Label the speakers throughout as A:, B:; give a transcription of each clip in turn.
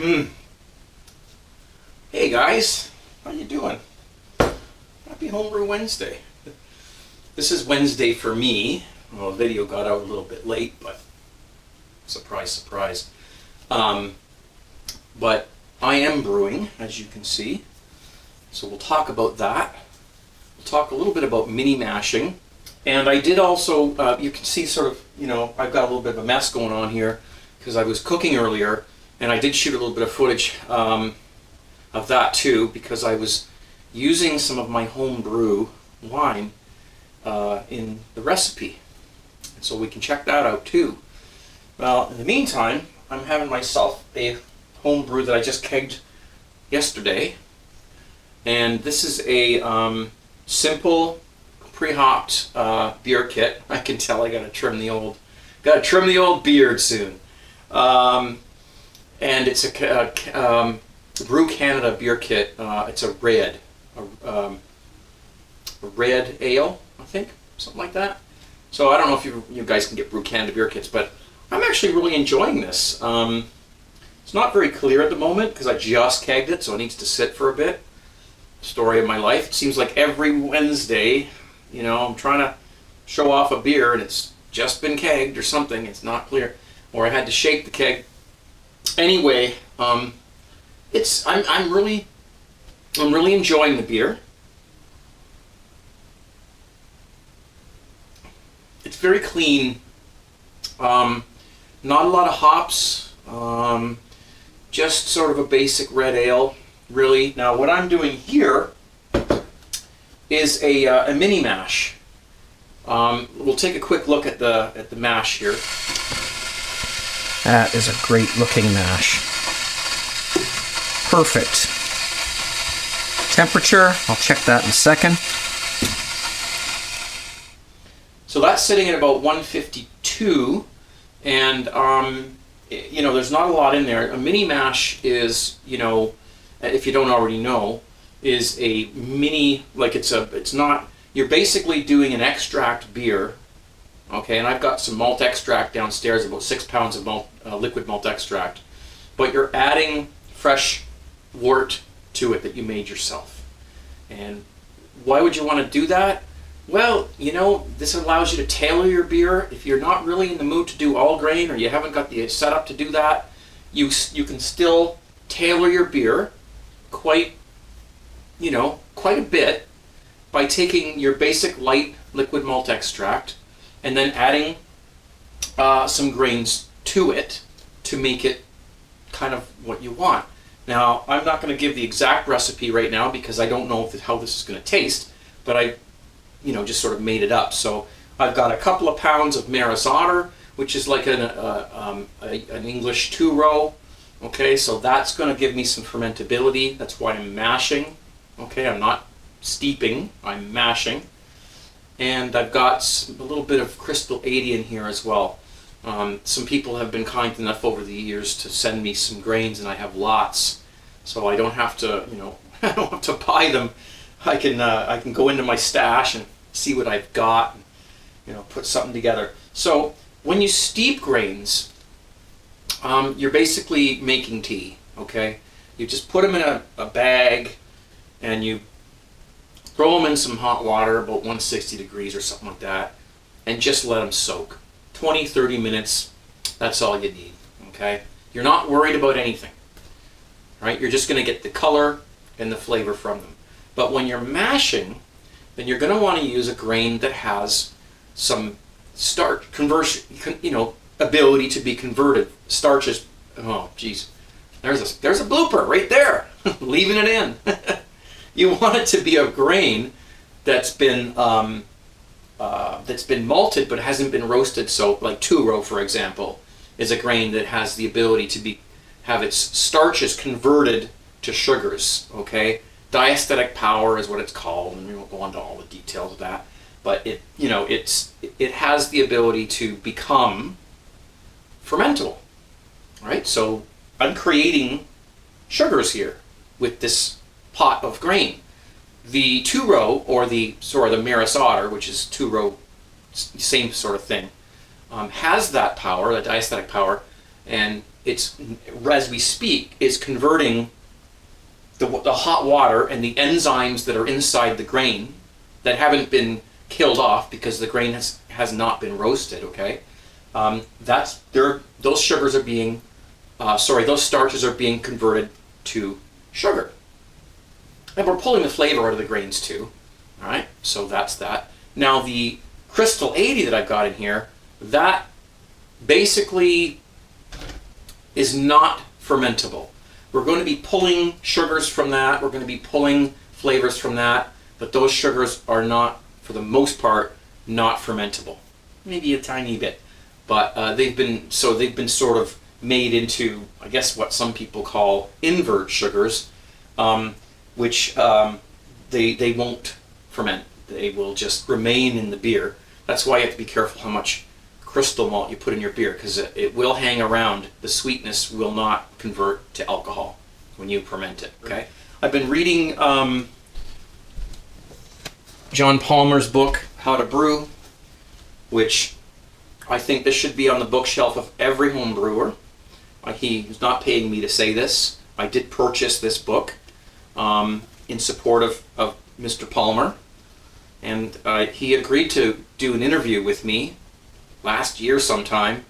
A: Hey guys, how you doing? Happy Homebrew Wednesday. This is Wednesday for me. Well, the video got out a little bit late, but surprise, surprise. But I am brewing, as you can see. So we'll talk about that. We'll talk a little bit about mini mashing. And I did also, you can see sort of, I've got a little bit of a mess going on here because I was cooking earlier, and I did shoot a little bit of footage of that too, because I was using some of my homebrew wine in the recipe. So we can check that out too. Well, in the meantime, I'm having myself a homebrew that I just kegged yesterday. And this is a simple pre-hopped beer kit. I can tell I gotta trim the old beard soon. And it's a Brew Canada beer kit. It's a red ale, I think, something like that. So I don't know if you guys can get Brew Canada beer kits, but I'm actually really enjoying this. It's not very clear at the moment because I just kegged it, so it needs to sit for a bit. Story of my life. It seems like every Wednesday, I'm trying to show off a beer and it's just been kegged or something. It's not clear, or I had to shake the keg. Anyway, I'm really enjoying the beer. It's very clean. Not a lot of hops. Just sort of a basic red ale, really. Now, what I'm doing here is a mini mash. We'll take a quick look at the mash here.
B: That is a great looking mash. Perfect. Temperature, I'll check that in a second.
A: So that's sitting at about 152, and there's not a lot in there. A mini mash is, if you don't already know, is a mini, you're basically doing an extract beer, okay, and I've got some malt extract downstairs, about 6 pounds of liquid malt extract, but you're adding fresh wort to it that you made yourself. And why would you want to do that? Well, this allows you to tailor your beer. If you're not really in the mood to do all grain, or you haven't got the setup to do that, you can still tailor your beer quite a bit by taking your basic light liquid malt extract and then adding some grains to it to make it kind of what you want. Now, I'm not going to give the exact recipe right now because I don't know how this is going to taste, but I just sort of made it up. So I've got a couple of pounds of Maris Otter, which is like an English 2-row. Okay, so that's going to give me some fermentability. That's why I'm mashing. Okay, I'm not steeping, I'm mashing. And I've got a little bit of Crystal 80 in here as well. Some people have been kind enough over the years to send me some grains, and I have lots, so I don't have to, I don't have to buy them. I can go into my stash and see what I've got, and, put something together. So when you steep grains, you're basically making tea. Okay, you just put them in a bag, and you throw them in some hot water, about 160 degrees or something like that, and just let them soak. 20-30 minutes, that's all you need. Okay, you're not worried about anything, right? You're just going to get the color and the flavor from them. But when you're mashing, then you're going to want to use a grain that has some starch conversion, ability to be converted. Starches. Oh, geez, there's a blooper right there, leaving it in. You want it to be a grain that's been malted but hasn't been roasted. So, like 2-row, for example, is a grain that has the ability to have its starches converted to sugars. Okay, diastatic power is what it's called, and we won't go into all the details of that. But it has the ability to become fermentable, right? So I'm creating sugars here with this pot of grain. The 2-row, or the Maris Otter, which is 2-row, same sort of thing, has that power, that diastatic power, and it's, as we speak, is converting the hot water and the enzymes that are inside the grain that haven't been killed off because the grain has not been roasted, okay? Those sugars are being, those starches are being converted to sugar. And we're pulling the flavor out of the grains too, all right? So that's that. Now the Crystal 80 that I've got in here, that basically is not fermentable. We're going to be pulling sugars from that, we're going to be pulling flavors from that, but those sugars are not, for the most part, not fermentable. Maybe a tiny bit, but they've been sort of made into, I guess, what some people call invert sugars, which they won't ferment. They will just remain in the beer. That's why you have to be careful how much crystal malt you put in your beer, because it will hang around. The sweetness will not convert to alcohol when you ferment it. Okay. I've been reading John Palmer's book, How to Brew, which I think this should be on the bookshelf of every home brewer. He's not paying me to say this. I did purchase this book in support of Mr. Palmer, and he agreed to do an interview with me last year sometime,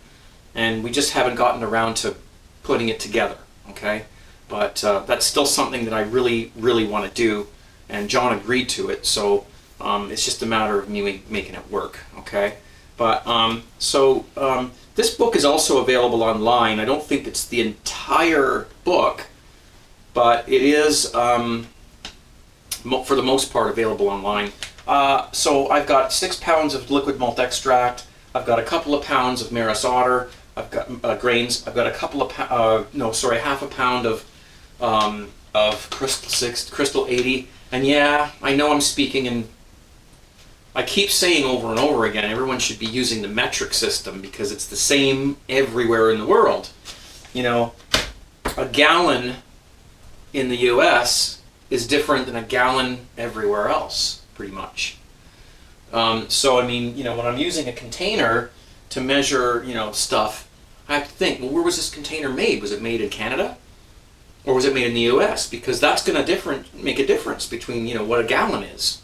A: and we just haven't gotten around to putting it together, okay? But that's still something that I really, really want to do, and John agreed to it, so it's just a matter of me making it work, okay? But this book is also available online. I don't think it's the entire book, but it is, for the most part, available online. So I've got 6 pounds of liquid malt extract. I've got a couple of pounds of Maris Otter. I've got grains. I've got a couple of half a pound of Crystal 80. And yeah, I know I'm speaking in. I keep saying over and over again, everyone should be using the metric system because it's the same everywhere in the world. You know, a gallon in the U.S. is different than a gallon everywhere else, pretty much. So, I mean, you know, when I'm using a container to measure, you know, stuff, I have to think, well, where was this container made? Was it made in Canada? Or was it made in the U.S.? Because that's going to make a difference between, you know, what a gallon is.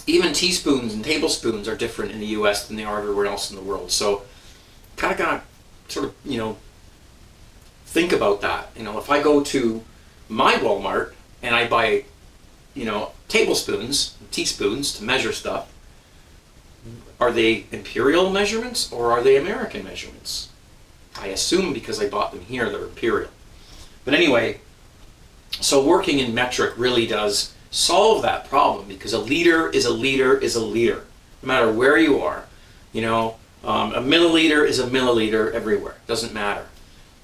A: Even teaspoons and tablespoons are different in the U.S. than they are everywhere else in the world. So, kind of got to sort of, you know, think about that. You know, if I go to my Walmart and I buy, you know, tablespoons, teaspoons to measure stuff, are they imperial measurements or are they American measurements? I assume because I bought them here, they're imperial. But anyway, so working in metric really does solve that problem, because a liter is a liter is a liter, no matter where you are. You know, a milliliter is a milliliter everywhere. Doesn't matter.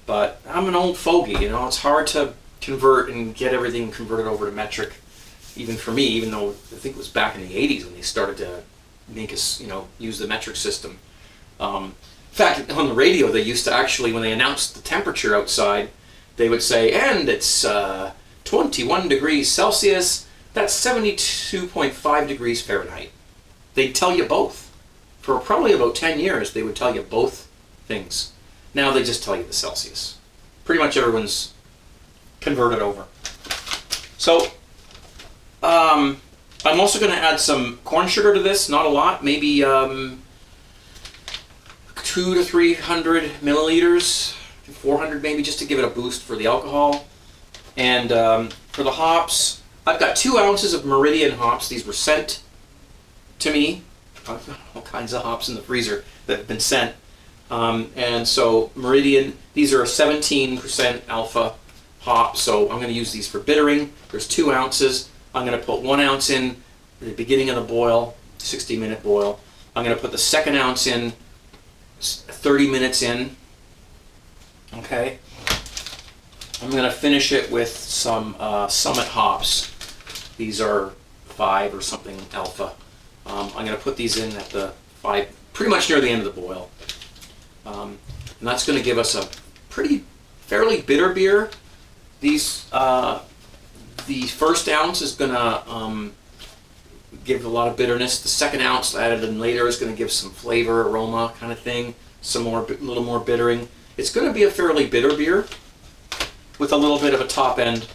A: But I'm an old fogey. You know, it's hard to convert and get everything converted over to metric, even for me. Even though I think it was back in the '80s when they started to make us, you know, use the metric system. In fact, on the radio, they used to actually, when they announced the temperature outside, they would say, and it's 21 degrees Celsius. That's 72.5 degrees Fahrenheit. They'd tell you both. For probably about 10 years, they would tell you both things. Now they just tell you the Celsius. Pretty much everyone's converted over. So, I'm also going to add some corn sugar to this. Not a lot, maybe 200 to 300 milliliters, 400 maybe, just to give it a boost for the alcohol. And for the hops, I've got 2 ounces of Meridian hops. These were sent to me. I've got all kinds of hops in the freezer that have been sent. And so Meridian, these are a 17% alpha hop, so I'm going to use these for bittering. There's 2 ounces. I'm going to put 1 ounce in at the beginning of the boil, 60-minute boil. I'm going to put the 2nd ounce in 30 minutes in. Okay. I'm going to finish it with some Summit hops. These are 5 or something alpha. I'm going to put these in at the 5, pretty much near the end of the boil. And that's going to give us a fairly bitter beer. These, the first ounce is going to give a lot of bitterness. The 2nd ounce added in later is going to give some flavor, aroma kind of thing. A little more bittering. It's going to be a fairly bitter beer with a little bit of a top end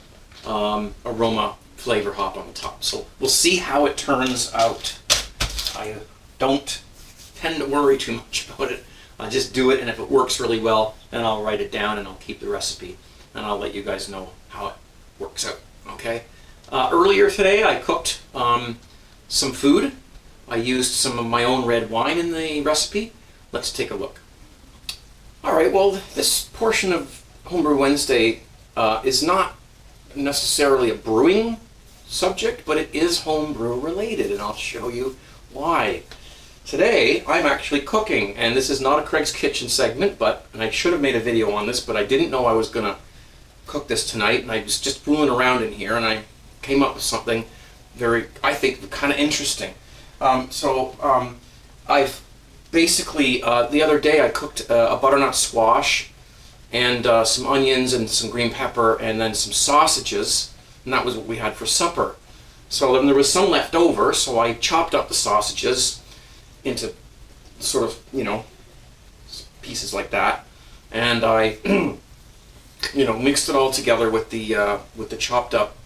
A: aroma flavor hop on the top. So we'll see how it turns out. I don't tend to worry too much about it. I just do it, and if it works really well, then I'll write it down and I'll keep the recipe, and I'll let you guys know how it works out. Okay. Earlier today, I cooked some food. I used some of my own red wine in the recipe. Let's take a look. All right. Well, this portion of Homebrew Wednesday is not necessarily a brewing subject, but it is homebrew related, and I'll show you why. Today, I'm actually cooking, and this is not a Craig's Kitchen segment, and I should have made a video on this, but I didn't know I was going to cook this tonight, and I was just fooling around in here, and I came up with something very, I think, kind of interesting. I've basically, the other day I cooked a butternut squash and some onions and some green pepper and then some sausages, and that was what we had for supper. So then there was some left over, so I chopped up the sausages into sort of, pieces like that, and I, mixed it all together with the chopped up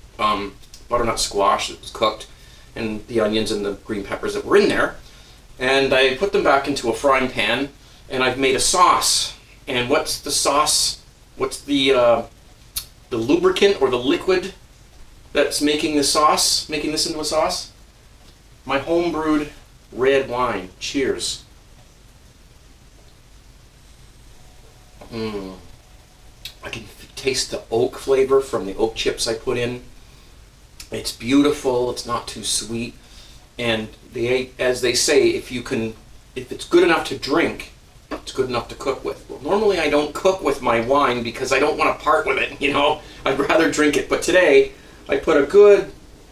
A: butternut squash that was cooked, and the onions and the green peppers that were in there, and I put them back into a frying pan, and I've made a sauce. And what's the sauce? What's the lubricant or the liquid that's making the sauce? Making this into a sauce? My home-brewed red wine. Cheers. I can taste the oak flavor from the oak chips I put in. It's beautiful. It's not too sweet, and as they say, if it's good enough to drink, it's good enough to cook with. Well, normally I don't cook with my wine because I don't want to part with it. I'd rather drink it. But today I put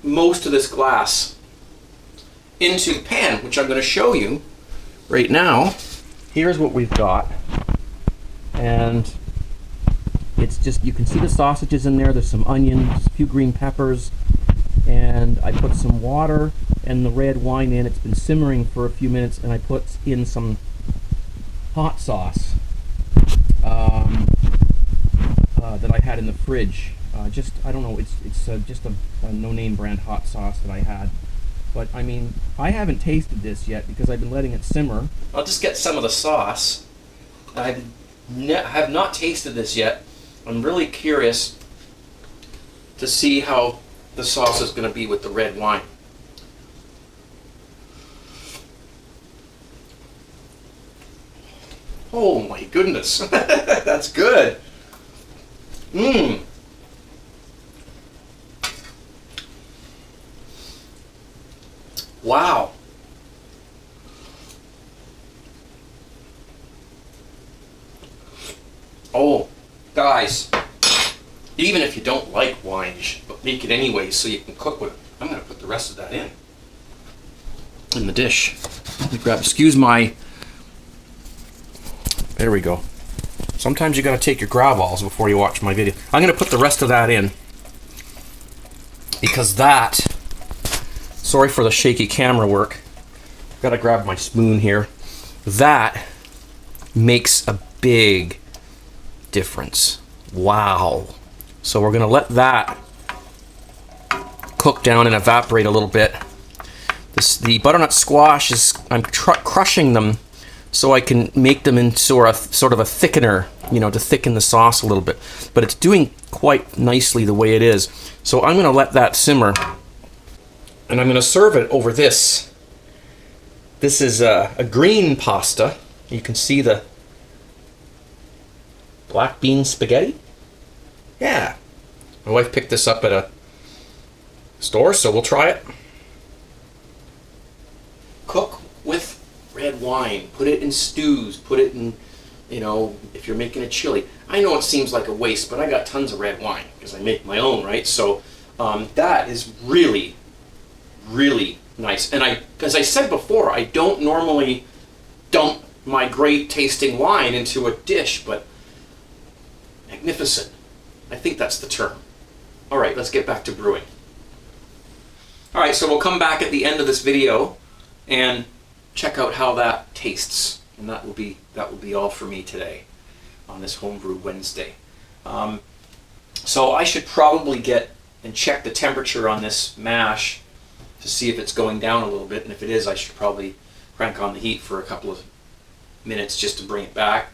A: most of this glass into the pan, which I'm going to show you right now. Here's what we've got, and it's just, you can see the sausages in there. There's some onions, a few green peppers, and I put some water and the red wine in. It's been simmering for a few minutes, and I put in some hot sauce that I had in the fridge. I don't know, it's just a no-name brand hot sauce that I had. But I mean, I haven't tasted this yet because I've been letting it simmer. I'll just get some of the sauce. I have not tasted this yet. I'm really curious to see how the sauce is going to be with the red wine. Oh my goodness, that's good. Wow. Oh, guys, even if you don't like wine, you should make it anyway so you can cook with it. I'm going to put the rest of that in the dish. Excuse my... There we go. Sometimes you got to take your grab balls before you watch my video. I'm going to put the rest of that in because that... Sorry for the shaky camera work. Got to grab my spoon here. That makes a big difference. Wow. So we're going to let that cook down and evaporate a little bit. The butternut squash is, I'm crushing them so I can make them into sort of a thickener, to thicken the sauce a little bit. But it's doing quite nicely the way it is. So I'm going to let that simmer, and I'm going to serve it over this. This is a green pasta. You can see the black bean spaghetti. Yeah. My wife picked this up at a store, so we'll try it. Cook with red wine. Put it in stews. Put it in, if you're making a chili. I know it seems like a waste, but I got tons of red wine because I make my own, right? So that is really, really nice. And as I said before, I don't normally dump my great tasting wine into a dish, but magnificent. I think that's the term. All right, let's get back to brewing. All right, so we'll come back at the end of this video and check out how that tastes, and that will be all for me today. on this Homebrew Wednesday. So I should probably get and check the temperature on this mash to see if it's going down a little bit, and if it is, I should probably crank on the heat for a couple of minutes just to bring it back.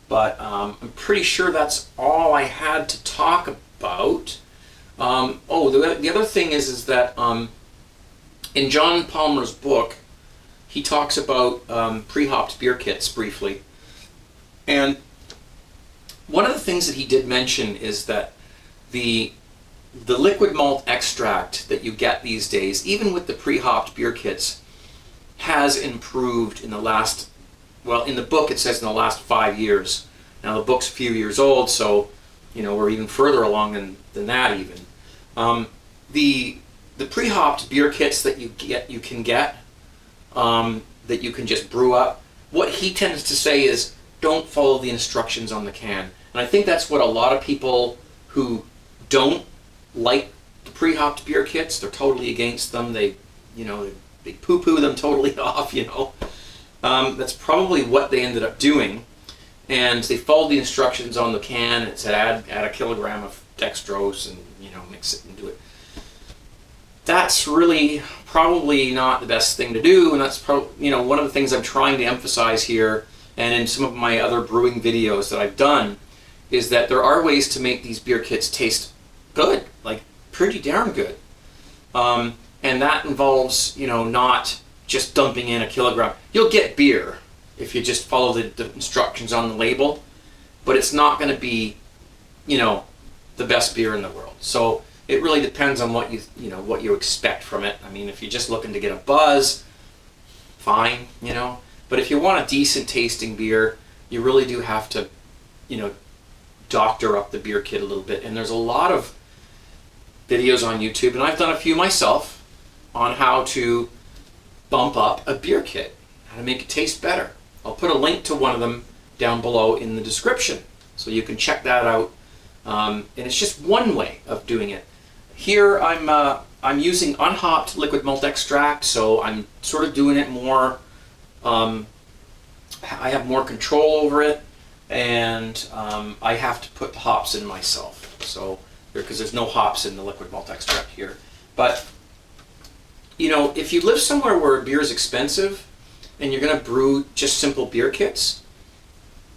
A: But I'm pretty sure that's all I had to talk about. The other thing is that in John Palmer's book, he talks about pre-hopped beer kits briefly. And one of the things that he did mention is that the liquid malt extract that you get these days, even with the pre-hopped beer kits, has improved in the last, well, in the book it says in the last 5 years. Now the book's a few years old, so we're even further along than that even. The pre-hopped beer kits that you can get that you can just brew up, what he tends to say is don't follow the instructions on the can. And I think that's what a lot of people who don't like the pre-hopped beer kits, they're totally against them. They poo-poo them totally off. That's probably what they ended up doing. And they followed the instructions on the can. It said add a kilogram of dextrose and mix it and do it. That's really probably not the best thing to do, and that's probably one of the things I'm trying to emphasize here, and in some of my other brewing videos that I've done, is that there are ways to make these beer kits taste good, like pretty darn good, and that involves not just dumping in a kilogram. You'll get beer if you just follow the instructions on the label, but it's not going to be the best beer in the world. So it really depends on what you expect from it. I mean, if you're just looking to get a buzz, fine, but if you want a decent tasting beer, you really do have to doctor up the beer kit a little bit. And there's a lot of videos on YouTube, and I've done a few myself, on how to bump up a beer kit, how to make it taste better. I'll put a link to one of them down below in the description, so you can check that out. And it's just one way of doing it. Here I'm using unhopped liquid malt extract, so I'm sort of doing it more. I have more control over it, and I have to put the hops in myself. So because there's no hops in the liquid malt extract here. But if you live somewhere where beer is expensive and you're going to brew just simple beer kits,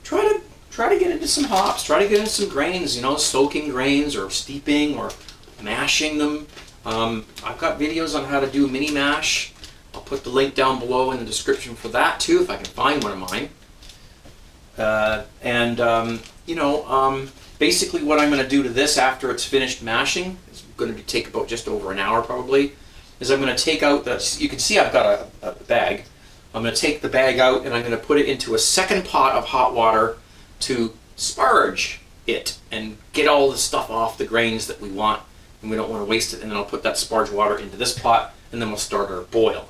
A: try to get into some hops, try to get into some grains, soaking grains or steeping or mashing them. I've got videos on how to do mini mash. I'll put the link down below in the description for that too, if I can find one of mine. Basically what I'm going to do to this after it's finished mashing, it's going to take about just over an hour probably, is I'm going to take out you can see I've got a bag. I'm going to take the bag out and I'm going to put it into a second pot of hot water to sparge it and get all the stuff off the grains that we want, and we don't want to waste it. And then I'll put that sparge water into this pot, and then we'll start our boil.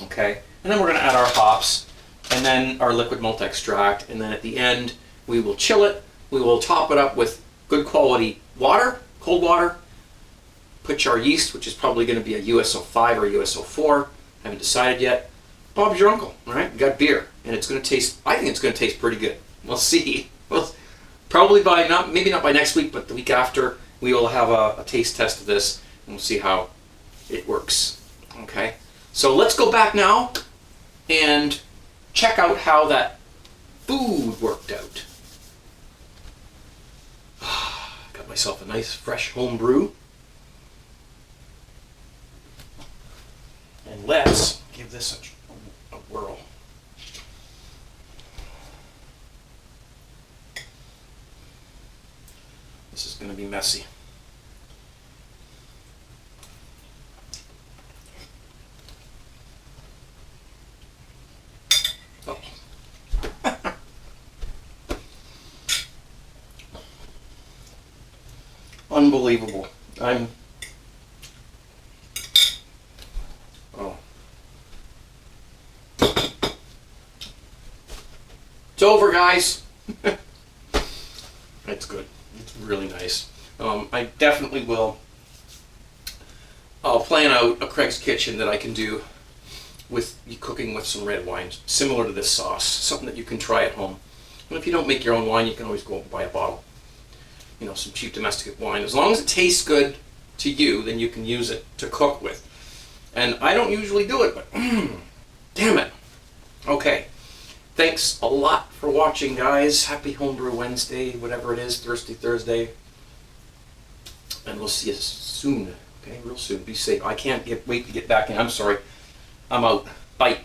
A: Okay, and then we're going to add our hops, and then our liquid malt extract, and then at the end we will chill it. We will top it up with good quality water, cold water. Put our yeast, which is probably going to be a USO5 or USO4. Haven't decided yet. Bob's your uncle. All right, we got beer, and it's going to taste. I think it's going to taste pretty good. We'll see. Well, probably maybe not by next week, but the week after, we will have a taste test of this, and we'll see how it works. Okay, so let's go back now and check out how that food worked out. Got myself a nice fresh home brew. And let's give this a whirl. This is going to be messy. Oh. Unbelievable. Oh. It's over, guys. It's good. It's really nice. I definitely will. I'll plan out a Craig's Kitchen that I can do with cooking with some red wine, similar to this sauce, something that you can try at home. And if you don't make your own wine, you can always go and buy a bottle. You know, some cheap domestic wine. As long as it tastes good to you, then you can use it to cook with. And I don't usually do it, but damn it. Okay. Thanks a lot for watching, guys. Happy Homebrew Wednesday, whatever it is, Thirsty Thursday. And we'll see you soon. Okay, real soon. Be safe. I can't wait to get back in. I'm sorry. I'm out. Bye.